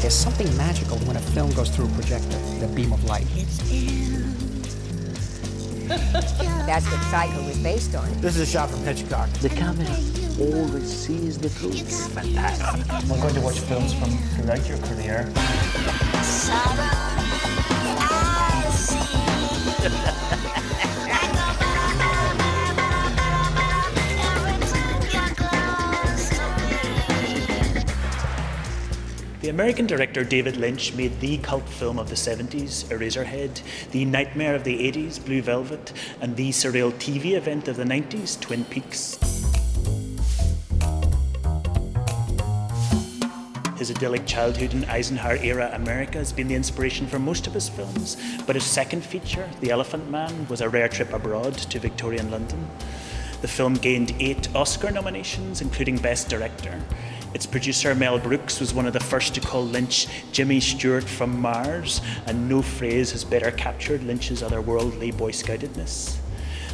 There's something magical when a film goes through a projector, the beam of light. That's what Psycho was based on. This is a shot from Hitchcock. The camera always sees the truth. Fantastic. We're going to watch films from throughout your career. The American director David Lynch made the cult film of the 70s, Eraserhead, the nightmare of the 80s, Blue Velvet, and the surreal TV event of the 90s, Twin Peaks. His idyllic childhood in Eisenhower-era America has been the inspiration for most of his films, but his second feature, The Elephant Man, was a rare trip abroad to Victorian London. The film gained 8 Oscar nominations, including Best Director. Its producer, Mel Brooks, was one of the first to call Lynch Jimmy Stewart from Mars, and no phrase has better captured Lynch's otherworldly Boy Scoutedness.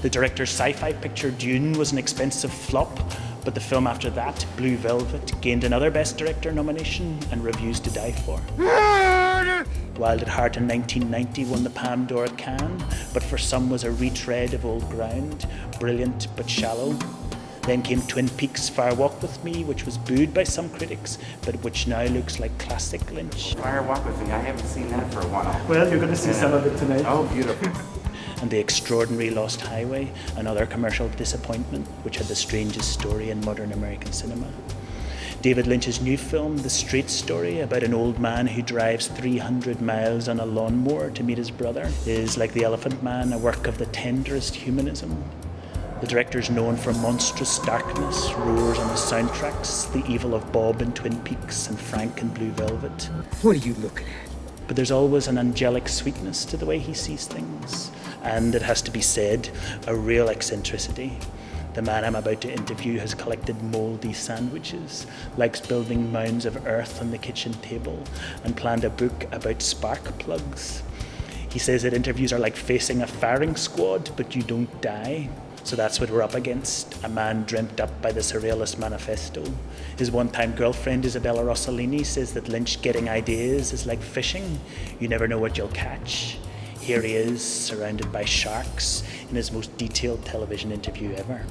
The director's sci-fi picture Dune was an expensive flop, but the film after that, Blue Velvet, gained another Best Director nomination and reviews to die for. Wild at Heart in 1990 won the Palme d'Or at Cannes, but for some was a retread of old ground, brilliant but shallow. Then came Twin Peaks' Fire Walk With Me, which was booed by some critics, but which now looks like classic Lynch. Fire Walk With Me, I haven't seen that for a while. Well, you're going to see some of it tonight. Oh, beautiful. And The Extraordinary Lost Highway, another commercial disappointment, which had the strangest story in modern American cinema. David Lynch's new film, The Straight Story, about an old man who drives 300 miles on a lawnmower to meet his brother, is, like The Elephant Man, a work of the tenderest humanism. The director's known for monstrous darkness, roars on his soundtracks, the evil of Bob in Twin Peaks and Frank in Blue Velvet. What are you looking at? But there's always an angelic sweetness to the way he sees things. And it has to be said, a real eccentricity. The man I'm about to interview has collected mouldy sandwiches, likes building mounds of earth on the kitchen table, and planned a book about spark plugs. He says that interviews are like facing a firing squad, but you don't die. So that's what we're up against, a man dreamt up by the Surrealist Manifesto. His one-time girlfriend, Isabella Rossellini, says that Lynch getting ideas is like fishing. You never know what you'll catch. Here he is, surrounded by sharks, in his most detailed television interview ever.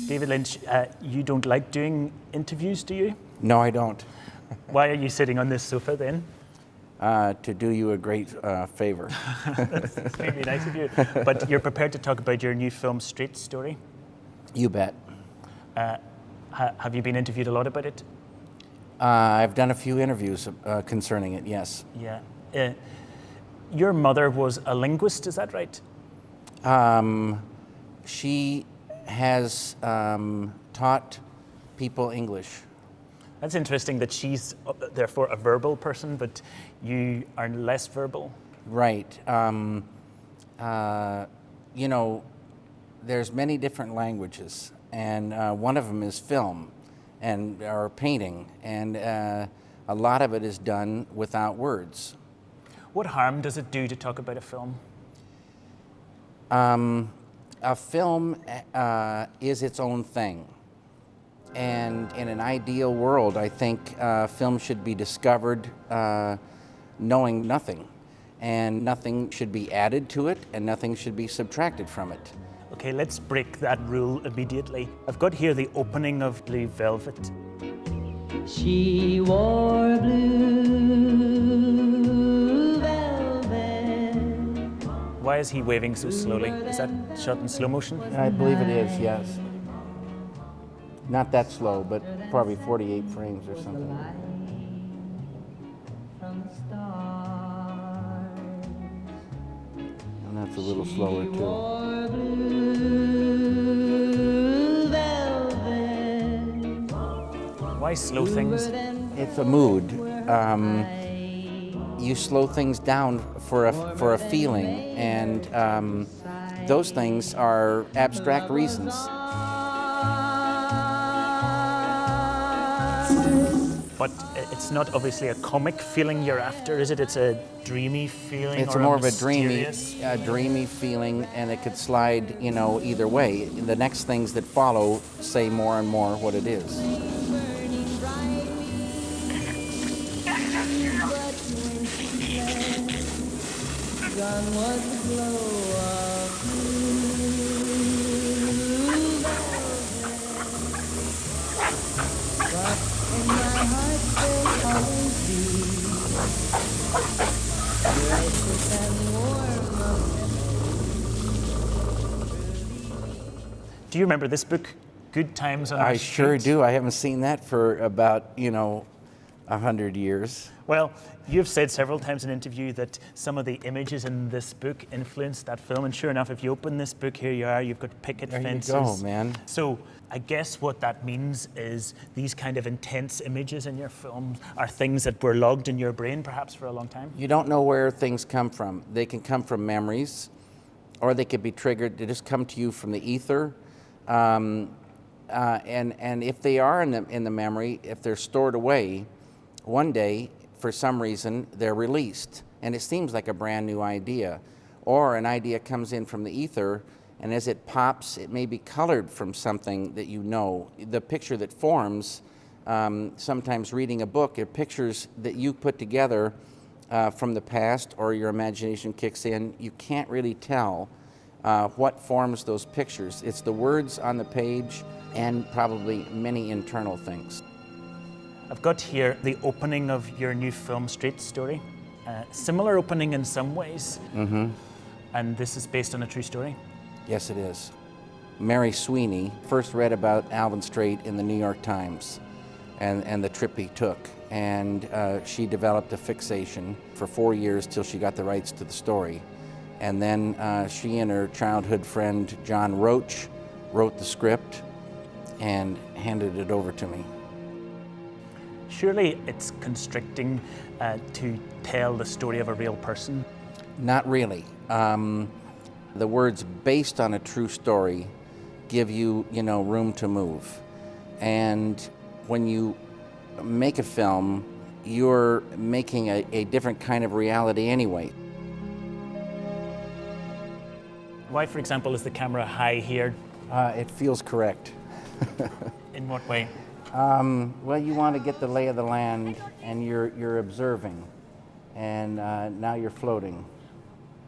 David Lynch, you don't like doing interviews, do you? No, I don't. Why are you sitting on this sofa then? To do you a great favor. That's really nice of you. But you're prepared to talk about your new film, Straight Story? You bet. Have you been interviewed a lot about it? I've done a few interviews concerning it, yes. Yeah. Your mother was a linguist, is that right? She has taught people English. That's interesting that she's therefore a verbal person, but you are less verbal. Right. You know, there's many different languages, and one of them is film or painting, and a lot of it is done without words. What harm does it do to talk about a film? A film is its own thing. And in an ideal world, I think film should be discovered knowing nothing. And nothing should be added to it, and nothing should be subtracted from it. Okay, let's break that rule immediately. I've got here the opening of Blue Velvet. She wore blue velvet. Why is he waving so slowly? Is that shot in slow motion? I believe it is, yes. Not that slow, but probably 48 frames or something. And that's a little slower too. Why slow things? It's a mood. You slow things down for a feeling, and those things are abstract reasons. But it's not obviously a comic feeling you're after, is it? It's a dreamy feeling. It's or more a of a mysterious... dreamy feeling, and it could slide, you know, either way. The next things that follow say more and more what it is. but when she left, gone was the glow of blue velvet. But in my heart there'll always be gracious and warm of Do you remember this book, Good Times on the I Street? sure do. I haven't seen that for about, 100 years. Well, you've said several times in an interview that some of the images in this book influenced that film, and sure enough, if you open this book, here you are, you've got picket There fences. you go, man. So I guess what that means is these kind of intense images in your films are things that were logged in your brain perhaps for a long time? You don't know where things come from. They can come from memories, or they could be triggered. They just come to you from the ether. And if they are in the memory, if they're stored away, one day, for some reason, they're released, and it seems like a brand new idea. Or an idea comes in from the ether, and as it pops, it may be colored from something that you know. The picture that forms, sometimes reading a book, are pictures that you put together from the past, or your imagination kicks in. You can't really tell what forms those pictures. It's the words on the page and probably many internal things. I've got here the opening of your new film, Straight Story. Similar opening in some ways. Mm-hmm. And this is based on a true story. Yes, it is. Mary Sweeney first read about Alvin Strait in the New York Times and the trip he took. And she developed a fixation for 4 years till she got the rights to the story. And then she and her childhood friend, John Roach, wrote the script and handed it over to me. Surely it's constricting to tell the story of a real person. Not really. The words based on a true story give you, room to move. And when you make a film, you're making a different kind of reality anyway. Why, for example, is the camera high here? It feels correct. In what way? Well, you want to get the lay of the land, and you're observing, and now you're floating.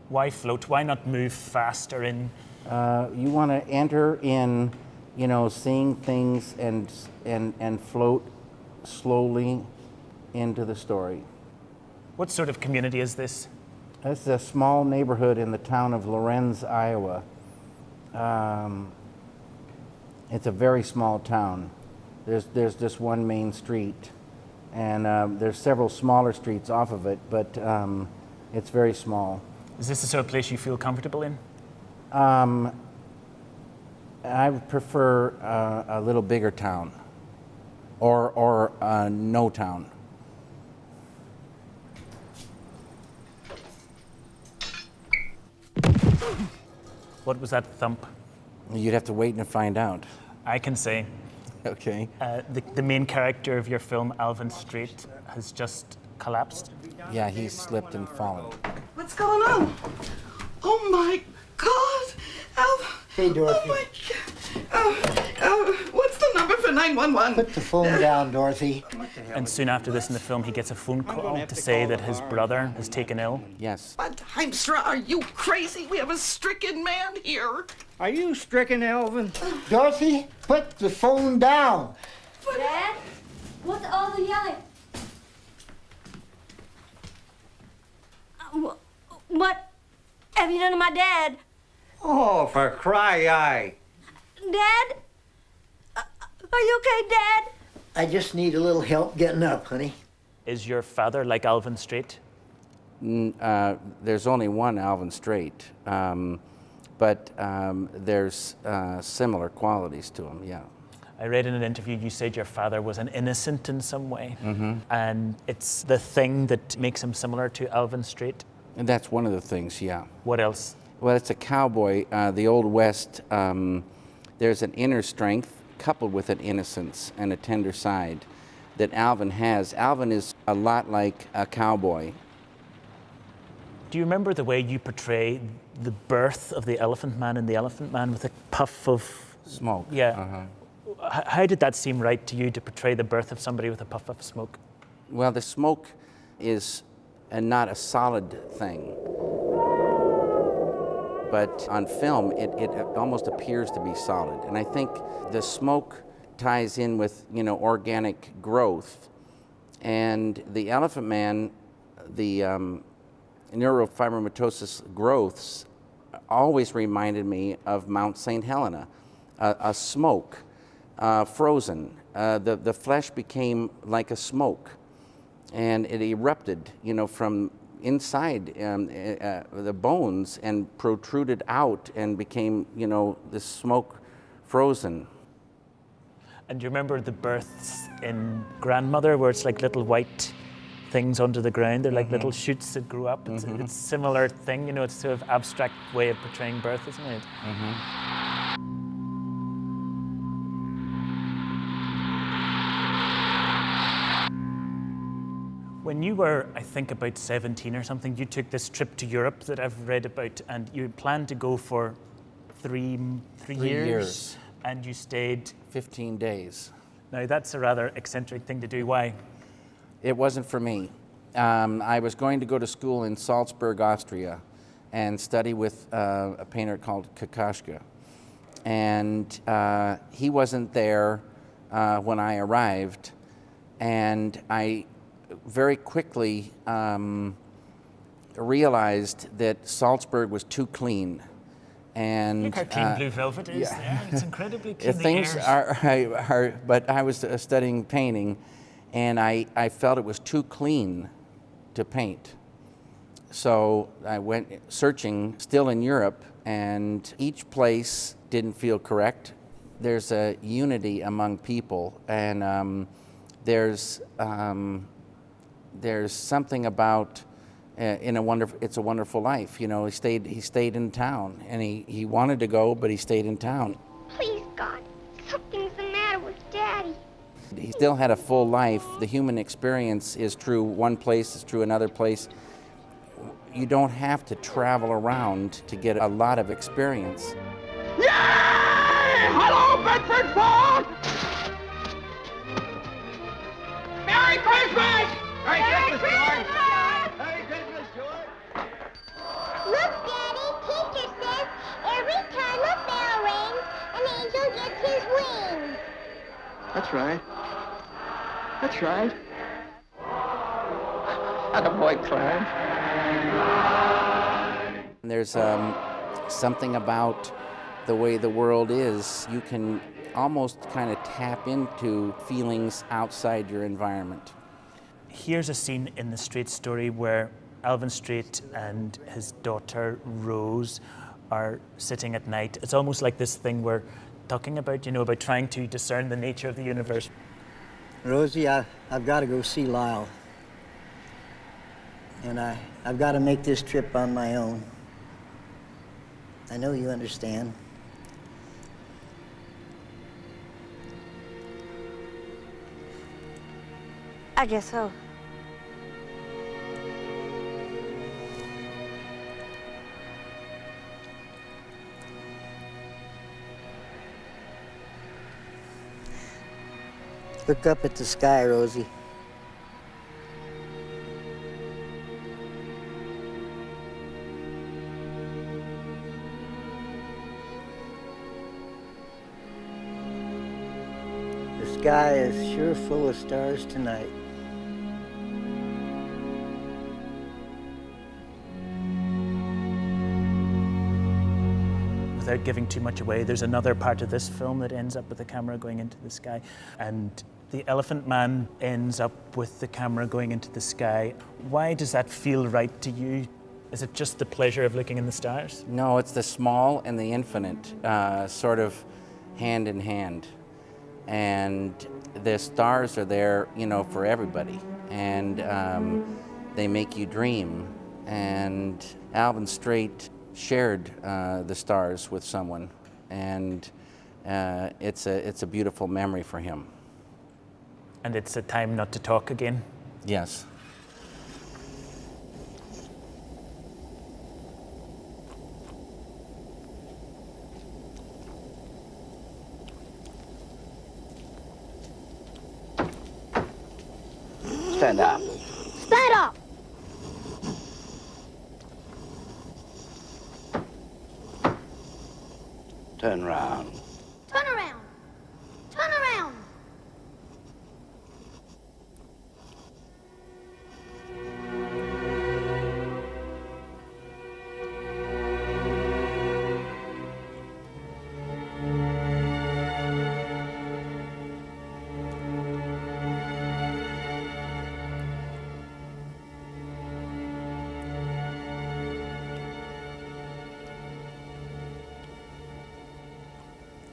Why float? Why not move faster in? You want to enter in, seeing things and float slowly into the story. What sort of community is this? This is a small neighborhood in the town of Lorenz, Iowa. It's a very small town. There's just one main street, and there's several smaller streets off of it, but it's very small. Is this the sort of place you feel comfortable in? I would prefer a little bigger town, or no town. What was that thump? You'd have to wait and find out. I can say. Okay. The main character of your film, Alvin Strait, has just collapsed. Yeah, he's slipped and fallen. What's going on? Oh my God! Hey, Dorothy. Oh my God. What's the number for 911? Put the phone down, Dorothy. And soon after this in the film, he gets a phone call to say that his brother is taken ill. Yes. What? Heimstra, are you crazy? We have a stricken man here. Are you stricken, Alvin? Dorothy, put the phone down. Dad? What's all the yelling? What have you done to my dad? Oh, for cry-eye. Dad? Are you okay, Dad? I just need a little help getting up, honey. Is your father like Alvin Strait? There's only one Alvin Strait, but there's similar qualities to him, yeah. I read in an interview you said your father was an innocent in some way, and it's the thing that makes him similar to Alvin Strait. And that's one of the things, yeah. What else? Well, it's a cowboy. The Old West, there's an inner strength coupled with an innocence and a tender side that Alvin has. Alvin is a lot like a cowboy. Do you remember the way you portray the birth of the Elephant Man in The Elephant Man with a puff of Smoke. Yeah. How did that seem right to you to portray the birth of somebody with a puff of smoke? Well, the smoke is not a solid thing. But on film, it almost appears to be solid. And I think the smoke ties in with, organic growth. And the Elephant Man, the neurofibromatosis growths always reminded me of Mount St. Helena, a smoke, frozen. The flesh became like a smoke, and it erupted, from inside the bones and protruded out and became, this smoke frozen. And do you remember the births in Grandmother, where it's like little white things under the ground? They're like little shoots that grew up. It's a similar thing, it's sort of abstract way of portraying birth, isn't it? When you were, I think, about 17 or something, you took this trip to Europe that I've read about, and you planned to go for three years. And you stayed 15 days. Now, that's a rather eccentric thing to do. Why? It wasn't for me. I was going to go to school in Salzburg, Austria, and study with a painter called Kakashka. And he wasn't there when I arrived, and I very quickly realized that Salzburg was too clean. And look how clean Blue Velvet is there. It's incredibly clean. Things are, but I was studying painting, and I felt it was too clean to paint. So I went searching still in Europe, and each place didn't feel correct. There's a unity among people, and there's something about It's a Wonderful Life. He stayed in town, and he wanted to go, but he stayed in town. Please, God, something's the matter with Daddy. He still had a full life. The human experience is true one place, is true another place. You don't have to travel around to get a lot of experience. Yay! Hello, Bedford Falls! Merry Christmas! Merry Christmas, George! Merry Christmas, George! Look, Daddy, teacher says every time a bell rings, an angel gets his wings. That's right. That's right. Attaboy, Clarence. There's something about the way the world is. You can almost kind of tap into feelings outside your environment. Here's a scene in the Strait story where Alvin Strait and his daughter Rose are sitting at night. It's almost like this thing we're talking about, about trying to discern the nature of the universe. Rosie, I've got to go see Lyle. And I've got to make this trip on my own. I know you understand. I guess so. Look up at the sky, Rosie. The sky is sure full of stars tonight. Without giving too much away, there's another part of this film that ends up with the camera going into the sky, and the Elephant Man ends up with the camera going into the sky. Why does that feel right to you? Is it just the pleasure of looking in the stars? No, it's the small and the infinite, sort of hand in hand. And the stars are there, for everybody. And they make you dream. And Alvin Strait shared the stars with someone. And it's a beautiful memory for him. And it's a time not to talk again? Yes. Stand up. Stand up! Turn round. Turn around. Turn around.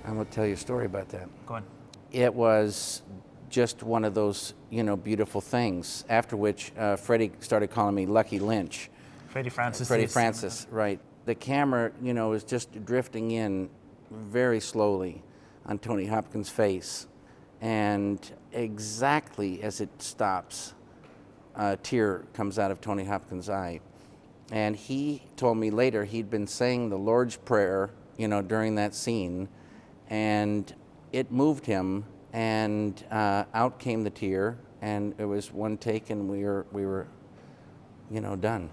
I'm going to tell you a story about that. Go on. It was just one of those, beautiful things. After which, Freddie started calling me Lucky Lynch. Freddie Francis. Freddie Francis, right. The camera, was just drifting in very slowly on Tony Hopkins' face. And exactly as it stops, a tear comes out of Tony Hopkins' eye. And he told me later he'd been saying the Lord's Prayer, during that scene, and it moved him, and out came the tear, and it was one take, and we were done.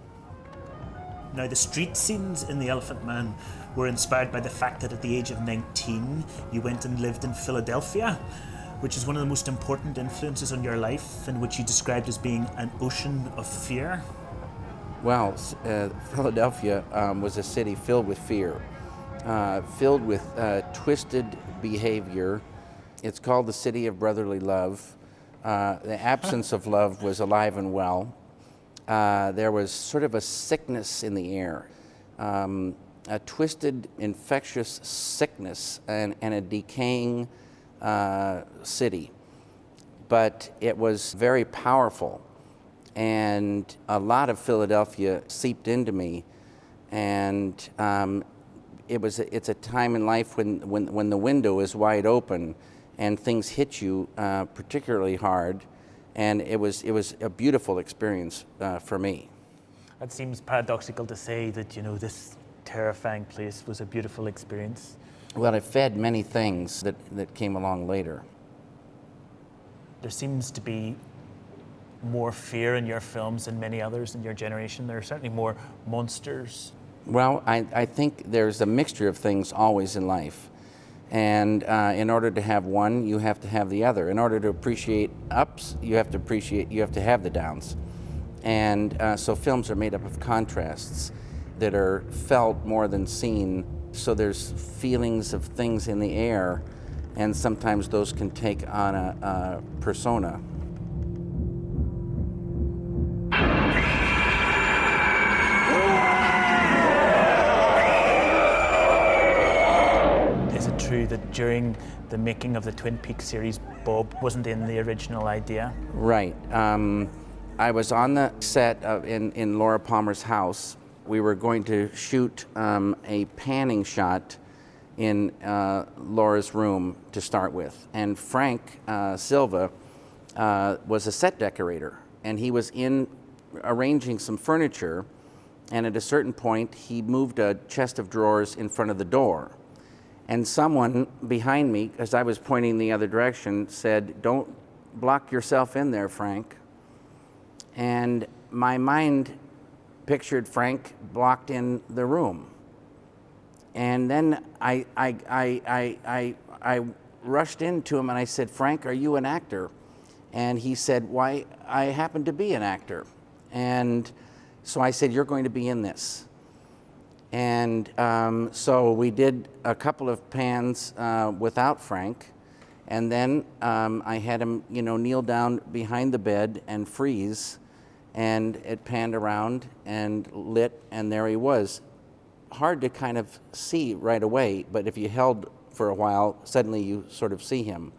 Now, the street scenes in The Elephant Man were inspired by the fact that at the age of 19, you went and lived in Philadelphia, which is one of the most important influences on your life, and which you described as being an ocean of fear. Well, Philadelphia was a city filled with fear. Filled with twisted behavior. It's called the city of brotherly love. The absence of love was alive and well. There was sort of a sickness in the air, a twisted, infectious sickness and a decaying city. But it was very powerful, and a lot of Philadelphia seeped into me, and it's a time in life when the window is wide open and things hit you particularly hard, and it was a beautiful experience for me. It seems paradoxical to say that this terrifying place was a beautiful experience. Well, it fed many things that came along later. There seems to be more fear in your films than many others in your generation. There are certainly more monsters. Well, I think there's a mixture of things always in life. And in order to have one, you have to have the other. In order to appreciate ups, you have to have the downs. And so films are made up of contrasts that are felt more than seen. So there's feelings of things in the air, and sometimes those can take on a persona. True that during the making of the Twin Peaks series, Bob wasn't in the original idea? Right. I was on the set in Laura Palmer's house. We were going to shoot a panning shot in Laura's room to start with. And Frank Silva was a set decorator, and he was in arranging some furniture, and at a certain point he moved a chest of drawers in front of the door. And someone behind me, as I was pointing the other direction, said, "Don't block yourself in there, Frank." And my mind pictured Frank blocked in the room. And then I rushed into him and I said, "Frank, are you an actor?" And he said, "Why, I happen to be an actor." And so I said, "You're going to be in this." And so we did a couple of pans without Frank, and then I had him, kneel down behind the bed and freeze, and it panned around and lit, and there he was. Hard to kind of see right away, but if you held for a while, suddenly you sort of see him.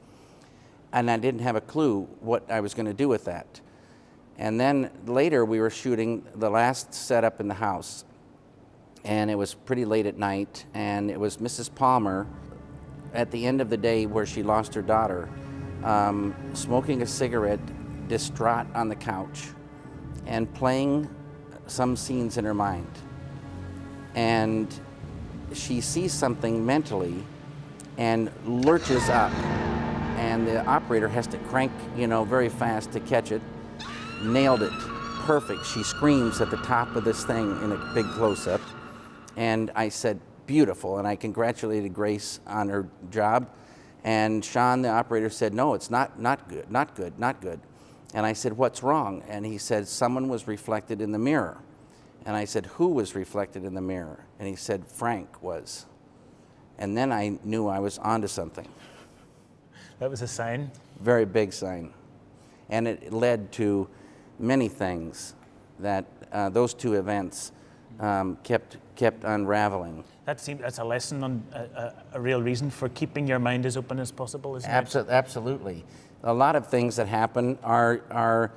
And I didn't have a clue what I was going to do with that. And then later we were shooting the last setup in the house. And it was pretty late at night, and it was Mrs. Palmer at the end of the day where she lost her daughter, smoking a cigarette, distraught on the couch, and playing some scenes in her mind. And she sees something mentally and lurches up, and the operator has to crank, very fast to catch it. Nailed it, perfect. She screams at the top of this thing in a big close-up. And I said, beautiful, and I congratulated Grace on her job. And Sean, the operator, said, no, it's not good, not good, not good. And I said, what's wrong? And he said, someone was reflected in the mirror. And I said, who was reflected in the mirror? And he said, Frank was. And then I knew I was onto something. That was a sign? Very big sign. And it led to many things that those two events kept unraveling. That's a lesson on a real reason for keeping your mind as open as possible, isn't it? Absolutely. A lot of things that happen are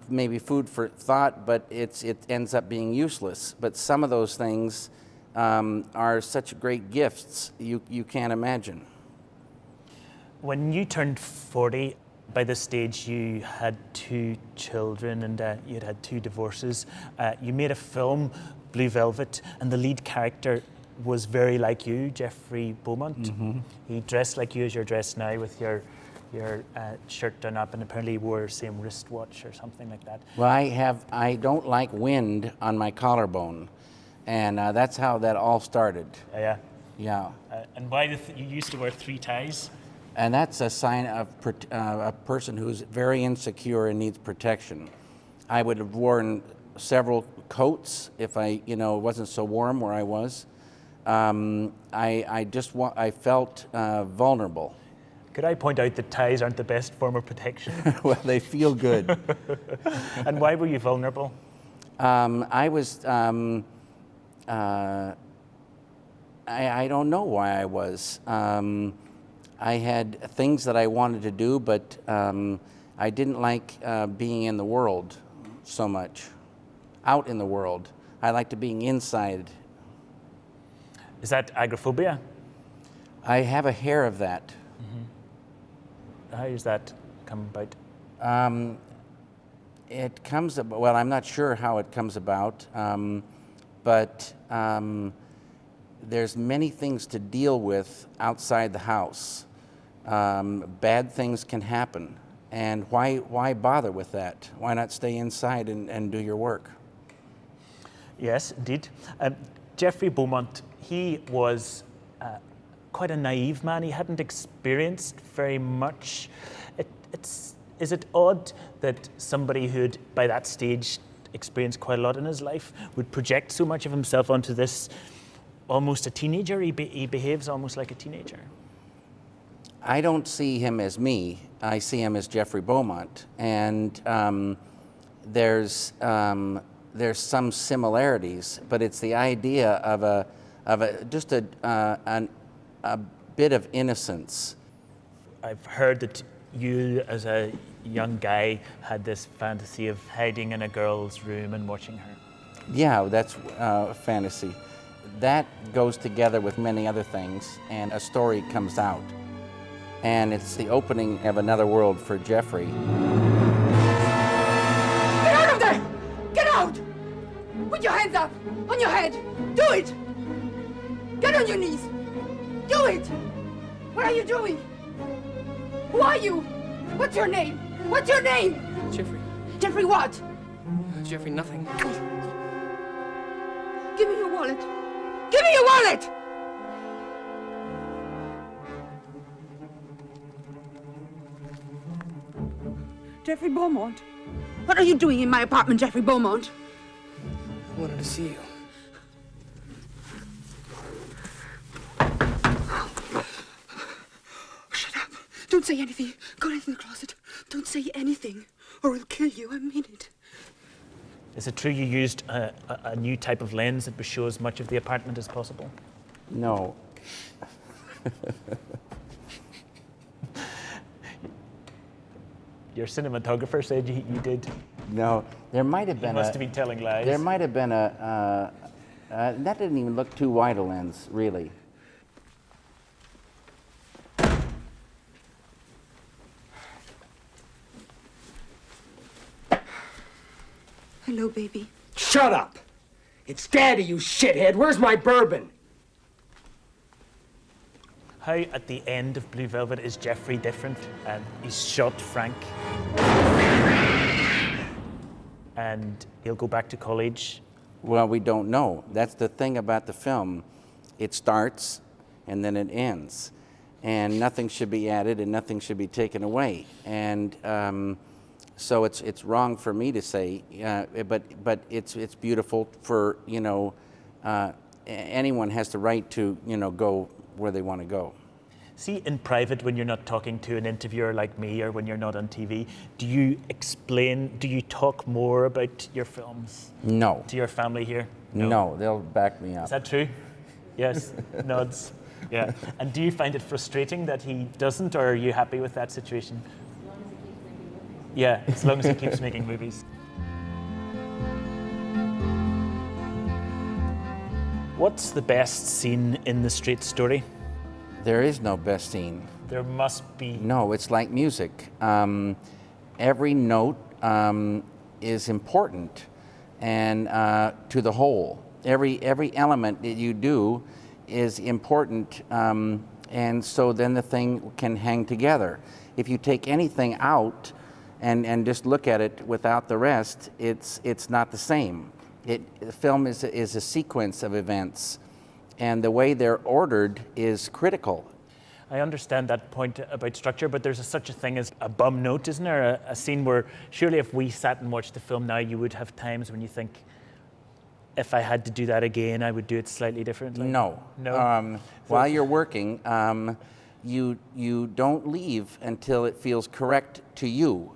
maybe food for thought, but it ends up being useless. But some of those things are such great gifts you can't imagine. When you turned 40, by this stage you had 2 children and you had 2 divorces. You made a film, Blue Velvet, and the lead character was very like you, Jeffrey Beaumont. Mm-hmm. He dressed like you as you're dressed now, with your shirt done up, and apparently wore the same wristwatch or something like that. Well, I don't like wind on my collarbone, and that's how that all started. Yeah. Yeah. And why you used to wear 3 ties? And that's a sign of a person who's very insecure and needs protection. I would have worn several coats if it wasn't so warm where I was. I felt vulnerable. Could I point out that ties aren't the best form of protection? Well, they feel good. And why were you vulnerable? I don't know why I was. I had things that I wanted to do, but I didn't like being in the world so much, out in the world. I liked being inside. Is that agoraphobia? I have a hair of that. Mm-hmm. How does that come about? It comes about, well, I'm not sure how it comes about, but there's many things to deal with outside the house. Bad things can happen, and why bother with that? Why not stay inside and do your work? Yes, indeed. Jeffrey Beaumont, he was quite a naive man. He hadn't experienced very much. Is it odd that somebody who'd, by that stage, experienced quite a lot in his life would project so much of himself onto this, almost a teenager? He behaves almost like a teenager. I don't see him as me. I see him as Jeffrey Beaumont, and there's some similarities, but it's the idea of just a bit of innocence. I've heard that you, as a young guy, had this fantasy of hiding in a girl's room and watching her. Yeah, that's a fantasy. That goes together with many other things, and a story comes out. And it's the opening of another world for Jeffrey. Get out of there! Get out! Put your hands up! On your head! Do it! Get on your knees! Do it! What are you doing? Who are you? What's your name? What's your name? Jeffrey. Jeffrey what? Jeffrey nothing. Give me your wallet! Give me your wallet! Jeffrey Beaumont? What are you doing in my apartment, Jeffrey Beaumont? I wanted to see you. Shut up. Don't say anything. Go into the closet. Don't say anything, or I'll kill you. I mean it. Is it true you used a new type of lens that would show as much of the apartment as possible? No. Your cinematographer said you did. No, there might have been. You must have been telling lies. There might have been that didn't even look too wide a lens, really. Hello, baby. Shut up! It's Daddy, you shithead. Where's my bourbon? How, at the end of Blue Velvet, is Jeffrey different? He's shot Frank. And he'll go back to college. Well, we don't know. That's the thing about the film. It starts and then it ends. And nothing should be added and nothing should be taken away. And so it's wrong for me to say, but it's beautiful for, you know, anyone has the right to, you know, go where they want to go. See, in private, when you're not talking to an interviewer like me or when you're not on TV, do you talk more about your films? No. To your family here? No, they'll back me up. Is that true? Yes, nods. Yeah. And do you find it frustrating that he doesn't, or are you happy with that situation? Yeah, as long as he keeps making movies. What's the best scene in the Straight Story? There is no best scene. There must be. No, it's like music. Every note is important, and to the whole. Every element that you do is important, and so then the thing can hang together. If you take anything out and just look at it without the rest, it's not the same. The film is a sequence of events, and the way they're ordered is critical. I understand that point about structure, but there's such a thing as a bum note, isn't there? A scene where surely if we sat and watched the film now, you would have times when you think, if I had to do that again, I would do it slightly differently. No. While you're working, you don't leave until it feels correct to you,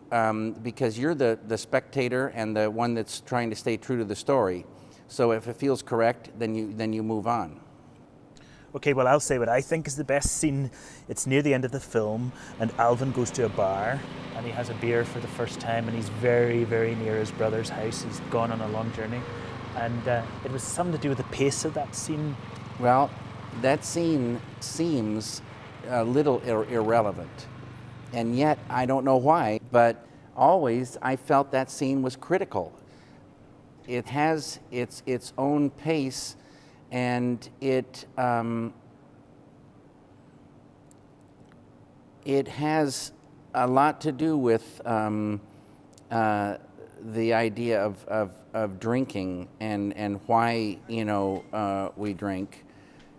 because you're the spectator and the one that's trying to stay true to the story. So if it feels correct, then you move on. Okay, well, I'll say what I think is the best scene. It's near the end of the film, and Alvin goes to a bar, and he has a beer for the first time, and he's very, very near his brother's house. He's gone on a long journey. And it was something to do with the pace of that scene. Well, that scene seems a little irrelevant. And yet, I don't know why, but always I felt that scene was critical. It has its own pace, and it has a lot to do with the idea of drinking and why, you know, we drink.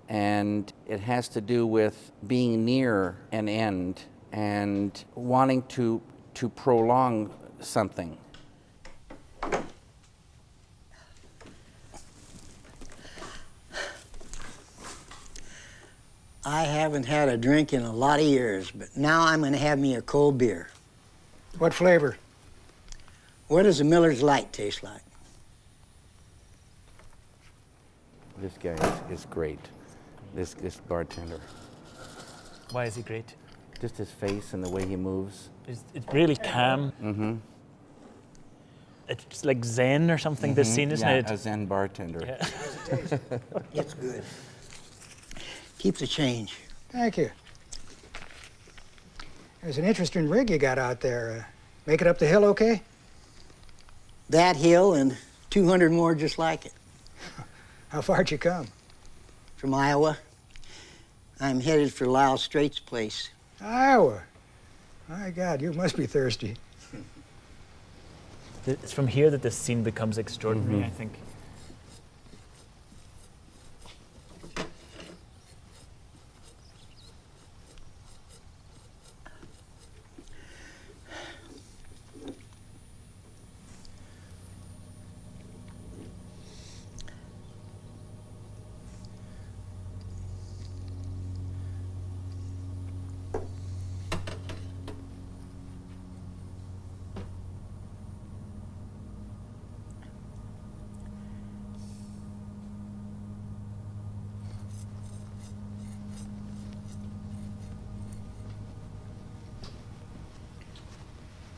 And it has to do with being near an end and wanting to prolong something. I haven't had a drink in a lot of years, but now I'm going to have me a cold beer. What flavor? What does a Miller's Light taste like? This guy is great. This bartender. Why is he great? Just his face and the way he moves. It's really calm. Mm-hmm. It's like Zen or something, Mm-hmm. this scene, isn't it? A Zen bartender. Yeah. It's good. Keep the change. Thank you. There's an interesting rig you got out there. Make it up the hill okay? That hill and 200 more just like it. How far'd you come? From Iowa. I'm headed for Lyle Straight's place. Iowa. My God, you must be thirsty. It's from here that this scene becomes extraordinary, Mm-hmm. I think.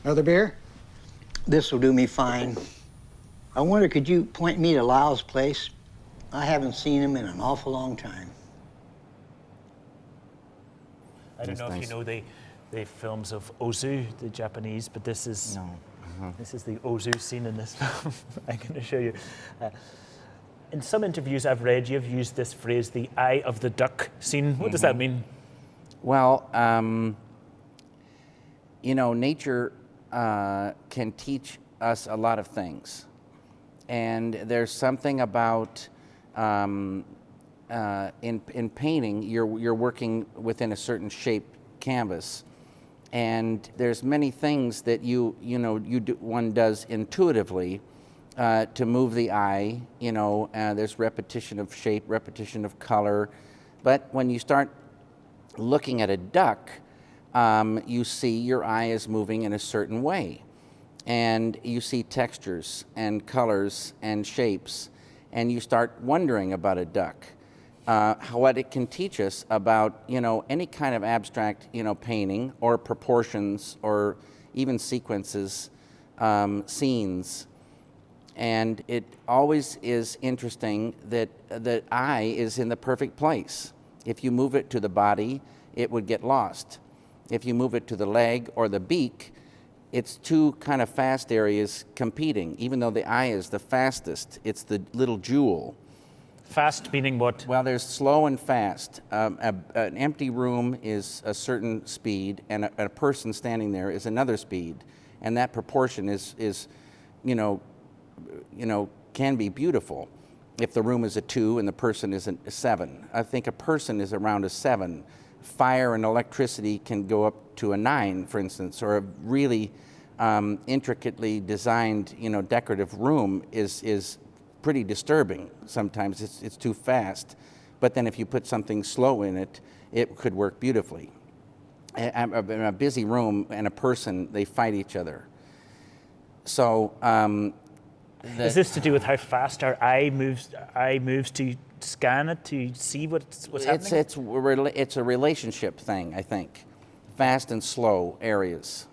Another beer? This will do me fine. I wonder, could you point me to Lyle's place? I haven't seen him in an awful long time. I don't know if you know the films of Ozu, the Japanese, but this is this is the Ozu scene in this film. I'm going to show you. In some interviews I've read, you've used this phrase, the eye of the duck scene. What does that mean? Well, you know, nature can teach us a lot of things. And there's something about in painting, you're working within a certain shaped canvas, and there's many things that one does intuitively to move the eye. There's repetition of shape, repetition of color, but when you start looking at a duck, you see your eye is moving in a certain way, and you see textures and colors and shapes, and you start wondering about a duck. What it can teach us about, any kind of abstract, painting or proportions or even sequences, scenes. And it always is interesting that the eye is in the perfect place. If you move it to the body, it would get lost. If you move it to the leg or the beak, it's two kind of fast areas competing. Even though the eye is the fastest, it's the little jewel. Fast meaning what? Well, there's slow and fast. An empty room is a certain speed, and a person standing there is another speed, and that proportion is can be beautiful. If the room is a 2 and the person is a 7, I think a person is around a 7. Fire and electricity can go up to a 9, for instance, or a really intricately designed, decorative room is pretty disturbing sometimes. It's too fast. But then if you put something slow in it, it could work beautifully. In a busy room and a person, they fight each other. So is this to do with how fast our eye moves to scan it, to see what's happening? It's a relationship thing, I think. Fast and slow areas.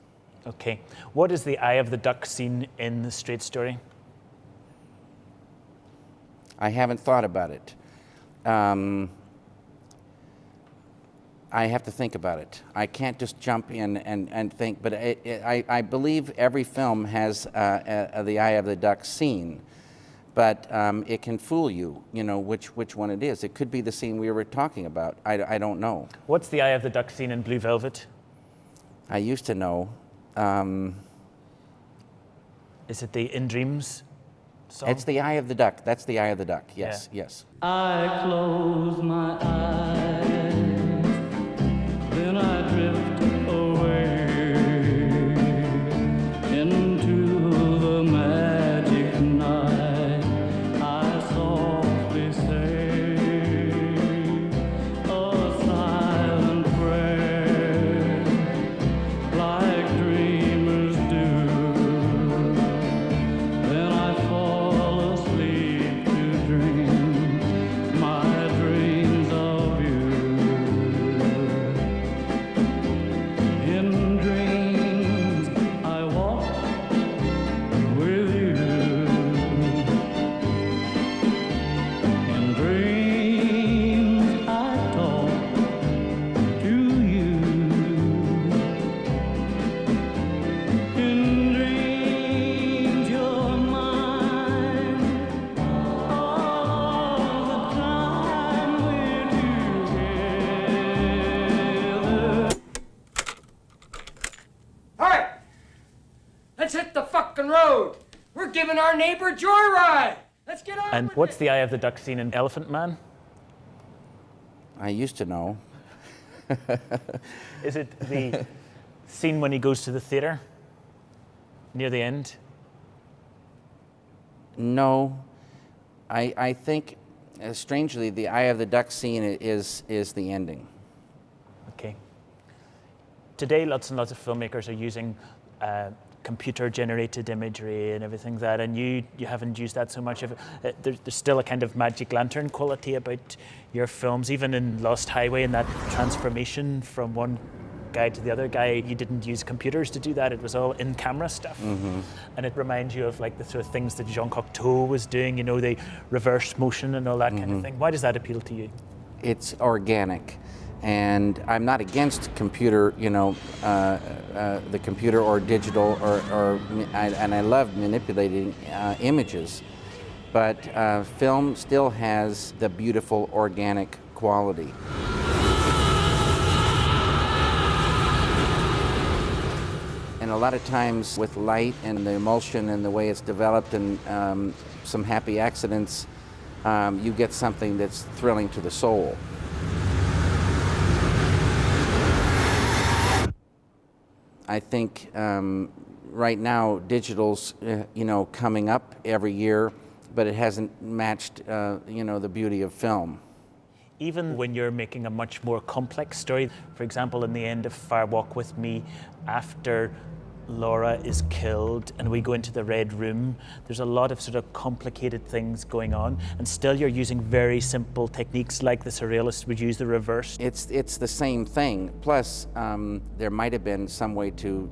Okay. What is the eye of the duck scene in the Straight Story? I haven't thought about it. I have to think about it. I can't just jump in and think, but I believe every film has the eye of the duck scene, but it can fool you, which one it is. It could be the scene we were talking about. I don't know. What's the eye of the duck scene in Blue Velvet? I used to know. Is it the In Dreams song? It's the eye of the duck. That's the eye of the duck. Yes, yeah. Yes. I close my eyes, then I drift away into the magic night. I softly say a silent prayer, like dreamers do. Then I fall asleep to dream my dreams of you. In dreams I walk with you. In dreams I talk to you. In dreams you're mine all the time we're together. All right, let's hit the fucking road. We're giving our neighbor a joyride. Let's get on And with what's it. the eye of the duck scene in Elephant Man? I used to know. Is it the scene when he goes to the theater near the end? No, I think, strangely, the eye of the duck scene is the ending. Okay. Today, lots and lots of filmmakers are using computer-generated imagery and everything that, and you haven't used that so much. There's still a kind of magic lantern quality about your films, even in Lost Highway, and that transformation from one guy to the other guy. You didn't use computers to do that. It was all in-camera stuff. Mm-hmm. And it reminds you of like the sort of things that Jean Cocteau was doing, the reverse motion and all that kind of thing. Why does that appeal to you? It's organic, and I'm not against computer, the computer or digital, and I love manipulating images, but film still has the beautiful organic quality. And a lot of times with light and the emulsion and the way it's developed and some happy accidents, you get something that's thrilling to the soul. I think right now digital's coming up every year, but it hasn't matched the beauty of film. Even when you're making a much more complex story, for example, in the end of Fire Walk With Me, after Laura is killed and we go into the Red Room, there's a lot of sort of complicated things going on, and still you're using very simple techniques like the surrealists would use the reverse. It's the same thing. Plus, there might have been some way to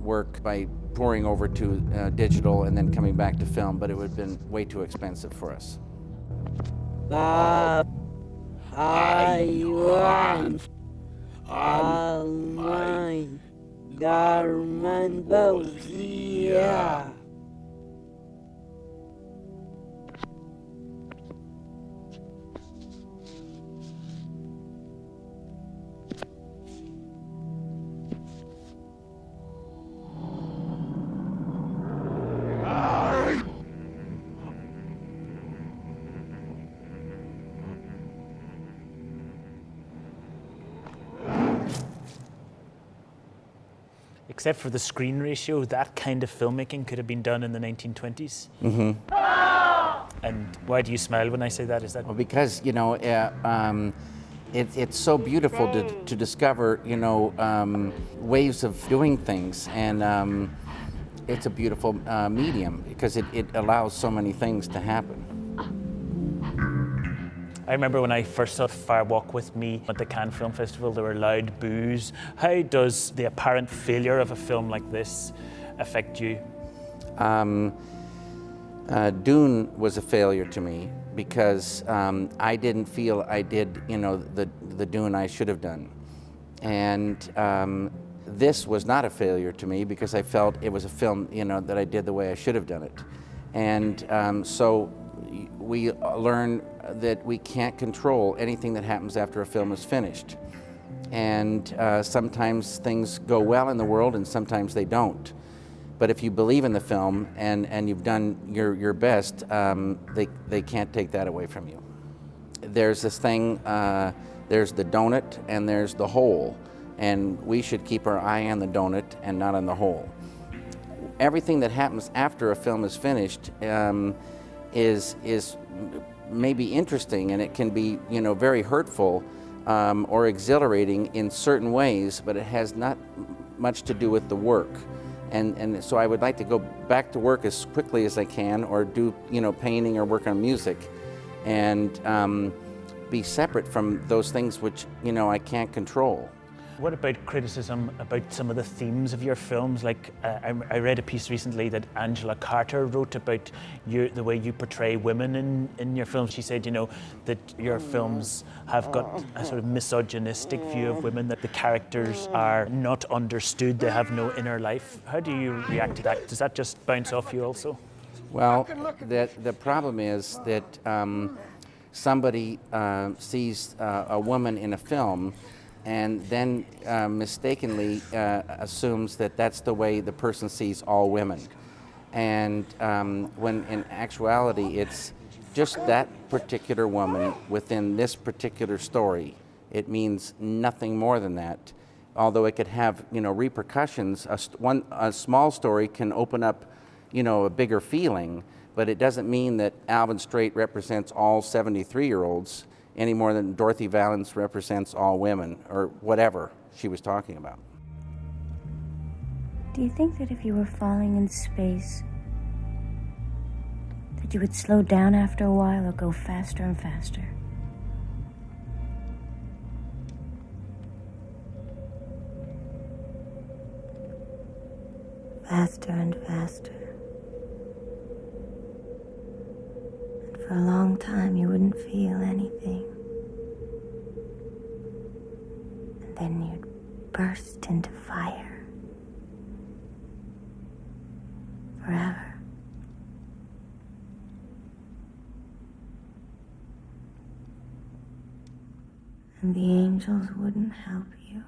work by pouring over to digital and then coming back to film, but it would have been way too expensive for us. I want all my garmentos here. Except for the screen ratio, that kind of filmmaking could have been done in the 1920s. Mm-hmm. And why do you smile when I say that? Is that? Well, because it's so beautiful to discover ways of doing things, and it's a beautiful medium because it allows so many things to happen. I remember when I first saw Fire Walk With Me at the Cannes Film Festival, there were loud boos. How does the apparent failure of a film like this affect you? Dune was a failure to me because I didn't feel I did, the Dune I should have done. And this was not a failure to me because I felt it was a film, that I did the way I should have done it. And so we learn that we can't control anything that happens after a film is finished. And sometimes things go well in the world and sometimes they don't. But if you believe in the film and you've done your best, they can't take that away from you. There's this thing, there's the donut and there's the hole. And we should keep our eye on the donut and not on the hole. Everything that happens after a film is finished is maybe interesting, and it can be very hurtful or exhilarating in certain ways, but it has not much to do with the work. And so I would like to go back to work as quickly as I can, or do painting or work on music, and be separate from those things which I can't control. What about criticism about some of the themes of your films? Like, I read a piece recently that Angela Carter wrote about the way you portray women in your films. She said, that your films have got a sort of misogynistic view of women, that the characters are not understood, they have no inner life. How do you react to that? Does that just bounce off you also? Well, the problem is that somebody sees a woman in a film and then mistakenly assumes that that's the way the person sees all women. And when in actuality it's just that particular woman within this particular story. It means nothing more than that. Although it could have repercussions, a small story can open up a bigger feeling, but it doesn't mean that Alvin Straight represents all 73-year-olds any more than Dorothy Valance represents all women, or whatever she was talking about. Do you think that if you were falling in space, that you would slow down after a while or go faster and faster? Faster and faster. And for a long time you wouldn't feel anything. And then you'd burst into fire. Forever. And the angels wouldn't help you.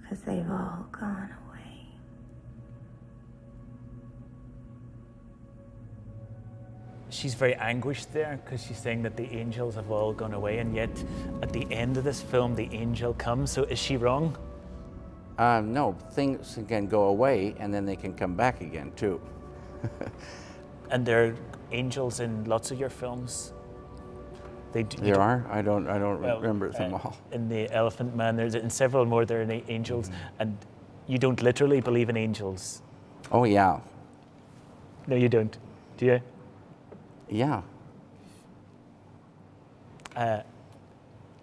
Because they've all gone away. she's very anguished there because she's saying that the angels have all gone away, and yet at the end of this film, the angel comes. So is she wrong? No, things can go away and then they can come back again too. And there are angels in lots of your films. There are? I don't remember them all. In The Elephant Man, there's in several more there are angels, and you don't literally believe in angels. Oh yeah. No, you don't. Do you? Yeah.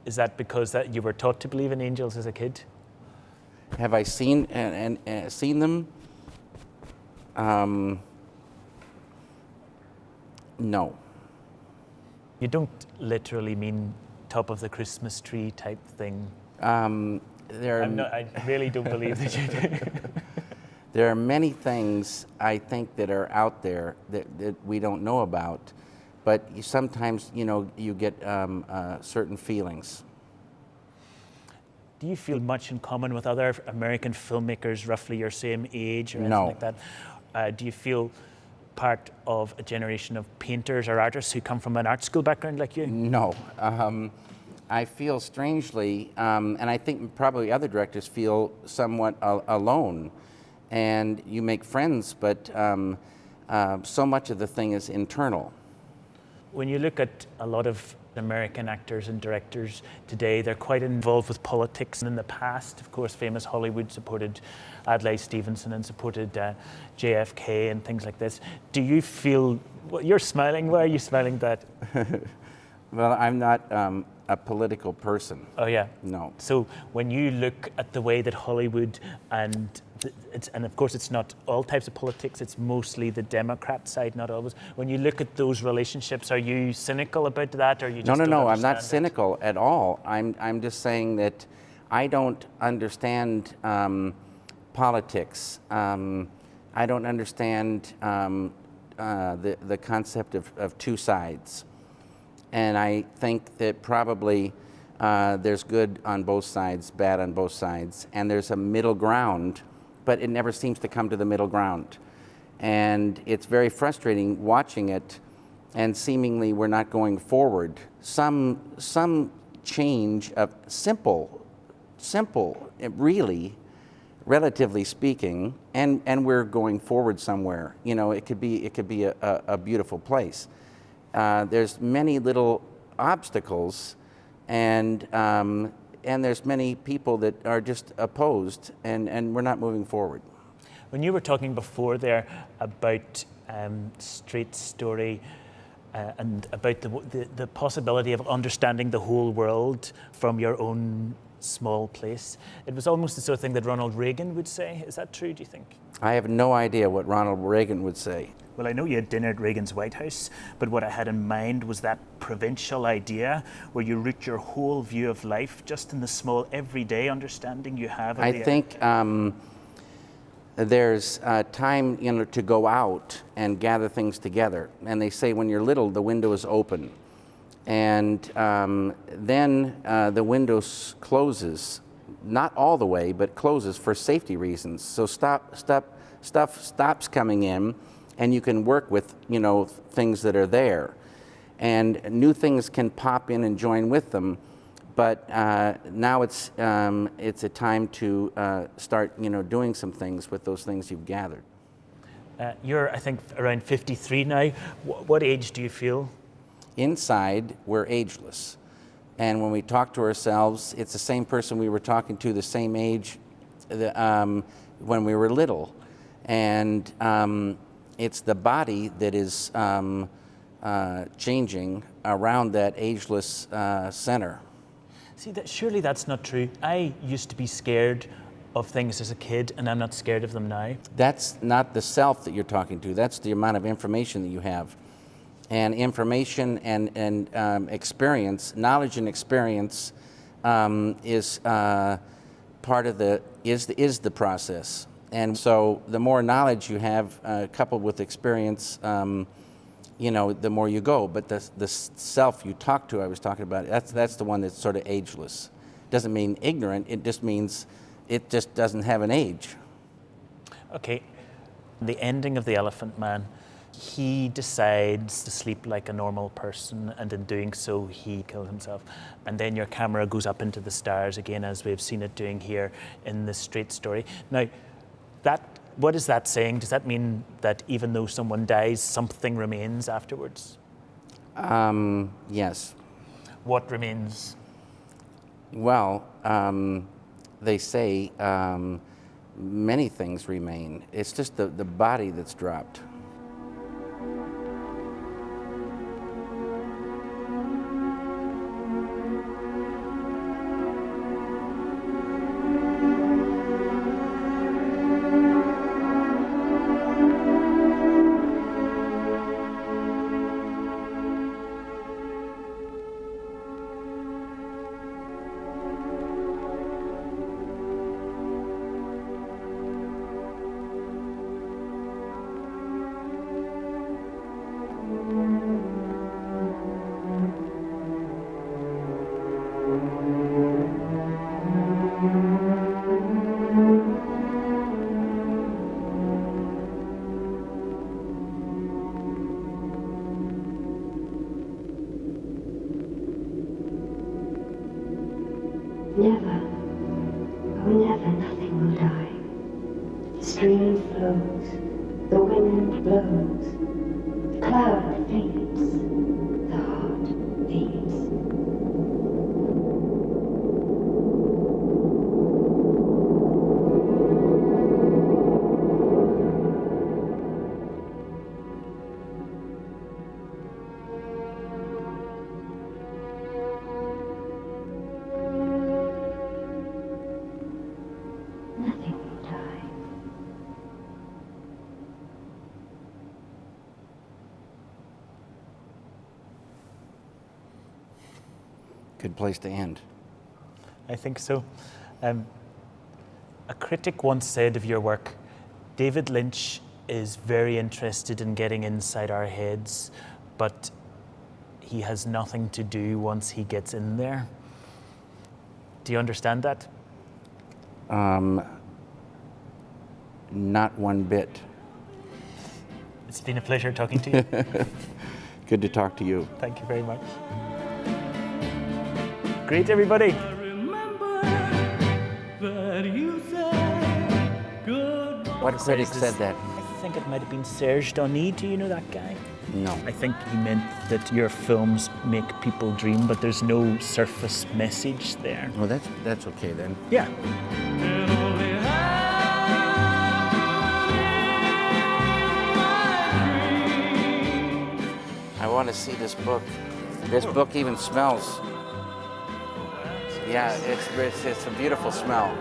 Is that because that you were taught to believe in angels as a kid? Have I seen seen them? No. You don't literally mean top of the Christmas tree type thing. I really don't believe that you do. There are many things I think that are out there that we don't know about, but sometimes you get certain feelings. Do you feel much in common with other American filmmakers roughly your same age or anything No. like that? Do you feel part of a generation of painters or artists who come from an art school background like you? No. I feel strangely, and I think probably other directors feel somewhat alone. And you make friends, but so much of the thing is internal. When you look at a lot of American actors and directors today, they're quite involved with politics. And in the past, of course, famous Hollywood supported Adlai Stevenson and supported JFK and things like this. Do you feel, well, you're smiling, why are you smiling at that? Well, I'm not a political person. Oh yeah? No. So when you look at the way that Hollywood and of course it's not all types of politics, it's mostly the Democrat side, not always. When you look at those relationships, are you cynical about that, or you just No, I'm not it? cynical at all. I'm just saying that I don't understand politics. I don't understand the concept of two sides. And I think that probably there's good on both sides, bad on both sides, and there's a middle ground, but it never seems to come to the middle ground. And it's very frustrating watching it, and seemingly we're not going forward. Some change of simple, really, relatively speaking, and we're going forward somewhere. It could be a beautiful place. There's many little obstacles, and there's many people that are just opposed, and we're not moving forward. When you were talking before there about straight story and about the possibility of understanding the whole world from your own small place, it was almost the sort of thing that Ronald Reagan would say. Is that true, do you think? I have no idea what Ronald Reagan would say. Well, I know you had dinner at Reagan's White House, but what I had in mind was that provincial idea where you root your whole view of life just in the small everyday understanding you have of I think there's time to go out and gather things together. And they say when you're little, the window is open. And then the window closes, not all the way, but closes for safety reasons. So stuff stops coming in, and you can work with things that are there, and new things can pop in and join with them. But now it's a time to start doing some things with those things you've gathered. You're, I think, around 53 now. What age do you feel? Inside, we're ageless. And when we talk to ourselves, it's the same person we were talking to the same age when we were little. And it's the body that is changing around that ageless center. See, surely that's not true. I used to be scared of things as a kid, and I'm not scared of them now. That's not the self that you're talking to. That's the amount of information that you have. And information and experience, knowledge and experience is part of is the process. And so the more knowledge you have coupled with experience, the more you go. But the self you talk to, I was talking about, that's the one that's sort of ageless. Doesn't mean ignorant, it just means it just doesn't have an age. Okay, the ending of The Elephant Man, he decides to sleep like a normal person, and in doing so, he kills himself. And then your camera goes up into the stars again, as we've seen it doing here in this straight story. Now, what is that saying? Does that mean that even though someone dies, something remains afterwards? Yes. What remains? Well, they say many things remain. It's just the body that's dropped. Never, oh never, nothing will die. The stream flows, the wind blows, the cloud fades, the heart beats. Good place to end. I think so. A critic once said of your work, David Lynch is very interested in getting inside our heads, but he has nothing to do once he gets in there. Do you understand that? Not one bit. It's been a pleasure talking to you. Good to talk to you. Thank you very much. Great, everybody. What critic said that? I think it might have been Serge Denis. Do you know that guy? No. I think he meant that your films make people dream, but there's no surface message there. Well, that's okay then. Yeah. I want to see this book. This book even smells. Yeah, it's a beautiful smell.